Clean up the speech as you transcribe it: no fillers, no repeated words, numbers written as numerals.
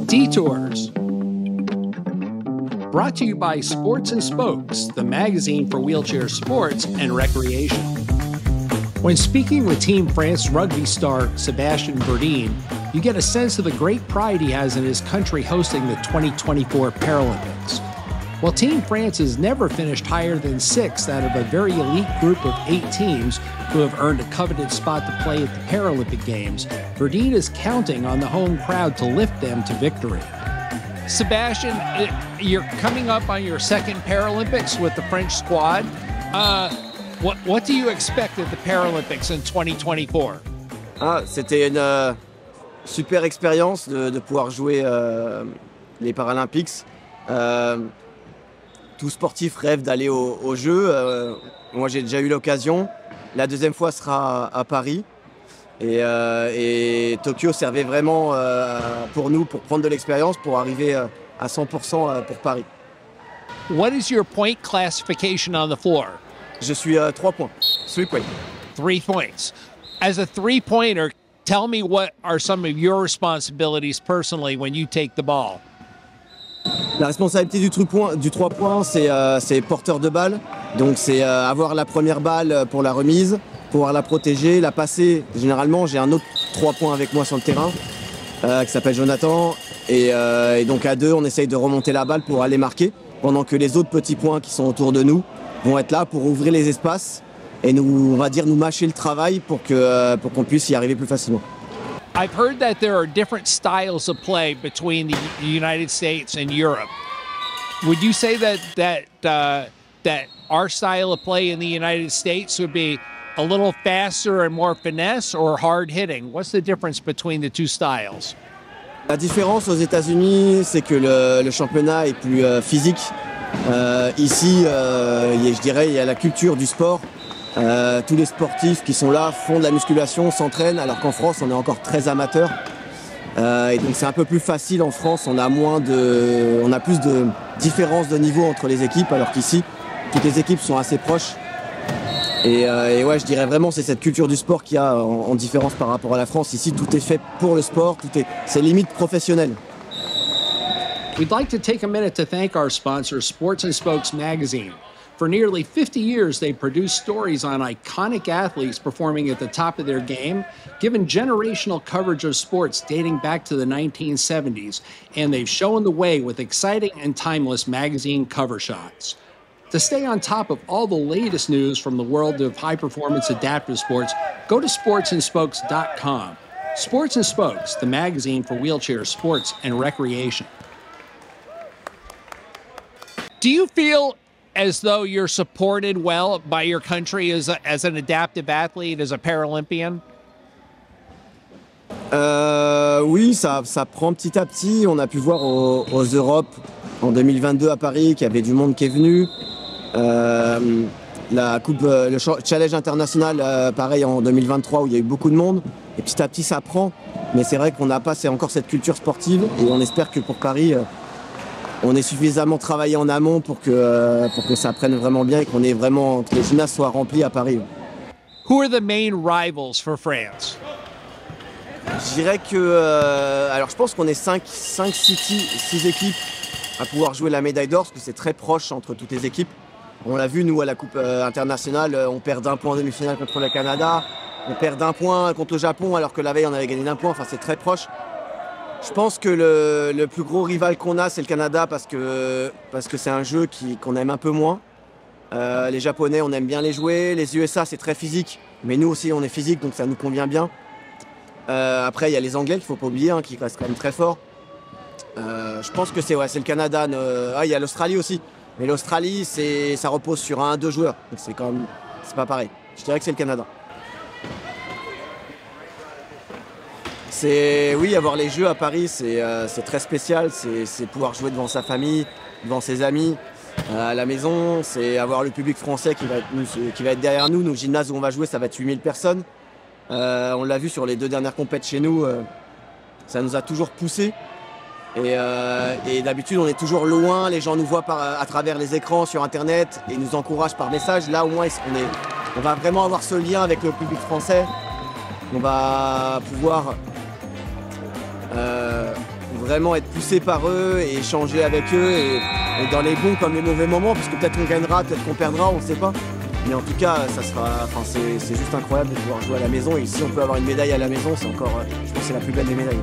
Detours. Brought to you by Sports and Spokes, the magazine for wheelchair sports and recreation. When speaking with Team France rugby star Sébastien Verdine, you get a sense of the great pride he has in his country hosting the 2024 Paralympics. While Team France has never finished higher than 6th out of a very elite group of 8 teams who have earned a coveted spot to play at the Paralympic Games, Verdine is counting on the home crowd to lift them to victory. Sébastien, you're coming up on your second Paralympics with the French squad. What do you expect at the Paralympics in 2024? C'était une super expérience de pouvoir jouer les Paralympics. Tout sportif rêve d'aller aux Jeux. Moi, j'ai déjà eu l'occasion. La deuxième fois sera à Paris. Et Tokyo servait vraiment pour nous, pour prendre de l'expérience, pour arriver à 100% pour Paris. What is your point classification on the floor? Je suis à 3 points. 3 points. 3 points. As a three-pointer, tell me what are some of your responsibilities personally when you take the ball? La responsabilité du 3 points, c'est porteur de balle. Donc c'est avoir la première balle pour la remise, pouvoir la protéger, la passer. Généralement, j'ai un autre 3 points avec moi sur le terrain qui s'appelle Jonathan. Et donc à 2, on essaye de remonter la balle pour aller marquer, pendant que les autres petits points qui sont autour de nous vont être là pour ouvrir les espaces et nous, on va dire, nous mâcher le travail pour qu'on puisse y arriver plus facilement. I've heard that there are different styles of play between the United States and Europe. Would you say that our style of play in the United States would be a little faster and more finesse or hard hitting? What's the difference between the two styles? La différence aux États-Unis, c'est que le championnat est plus physique. Ici, je dirais, il y a la culture du sport. Tous les sportifs qui sont là font de la musculation, s'entraînent, alors qu'en France, on est encore très amateur. Et donc c'est un peu plus facile en France, on a plus de différence de niveau entre les équipes, alors qu'ici, toutes les équipes sont assez proches. Et ouais, je dirais vraiment c'est cette culture du sport qu'il y a en différence par rapport à la France. Ici, tout est fait pour le sport, c'est limite professionnel. We'd like to take a minute to thank our sponsor, Sports and Spokes magazine. For nearly 50 years, they've produced stories on iconic athletes performing at the top of their game, given generational coverage of sports dating back to the 1970s, and they've shown the way with exciting and timeless magazine cover shots. To stay on top of all the latest news from the world of high-performance adaptive sports, go to sportsandspokes.com. Sports and Spokes, the magazine for wheelchair sports and recreation. Do you feel as though you're supported well by your country as an adaptive athlete, as a Paralympian? Oui, ça prend petit à petit. On a pu voir aux Europes en 2022 à Paris qu'il y avait du monde qui est venu. La coupe, le challenge international, pareil en 2023 où il y a eu beaucoup de monde. Et petit à petit, ça prend. Mais c'est vrai qu'on n'a pas encore cette culture sportive. Et on espère que pour Paris, on ait suffisamment travaillé en amont pour que ça prenne vraiment bien et que les gymnases soient remplis à Paris. Who are the main rivals for France? Je dirais que, alors je pense qu'on est 6 équipes à pouvoir jouer la médaille d'or, parce que c'est très proche entre toutes les équipes. On l'a vu, nous, à la Coupe internationale, on perd d'1 point en demi-finale contre le Canada, on perd d'1 point contre le Japon, alors que la veille, on avait gagné d'1 point, enfin c'est très proche. Je pense que le plus gros rival qu'on a, c'est le Canada, parce que c'est un jeu qu'on aime un peu moins. Les Japonais, on aime bien les jouer, les USA, c'est très physique, mais nous aussi, on est physique, donc ça nous convient bien. Après, il y a les Anglais qu'il ne faut pas oublier, qui restent quand même très forts. Je pense que c'est le Canada. Il y a l'Australie aussi. Mais l'Australie, ça repose sur 1 à 2 joueurs. Donc c'est pas pareil. Je dirais que c'est le Canada. Oui, avoir les Jeux à Paris, c'est très spécial. C'est pouvoir jouer devant sa famille, devant ses amis, à la maison. C'est avoir le public français qui va être derrière nous. Nos gymnases où on va jouer, ça va être 8000 personnes. On l'a vu sur les 2 dernières compètes chez nous. Ça nous a toujours poussé. Et d'habitude, on est toujours loin, les gens nous voient à travers les écrans sur Internet et nous encouragent par message. Là, au moins, on va vraiment avoir ce lien avec le public français. On va pouvoir vraiment être poussé par eux et échanger avec eux et dans les bons comme les mauvais moments, parce que peut-être qu'on gagnera, peut-être qu'on perdra, on ne sait pas. Mais en tout cas, c'est juste incroyable de pouvoir jouer à la maison et si on peut avoir une médaille à la maison, c'est encore, je pense que c'est la plus belle des médailles.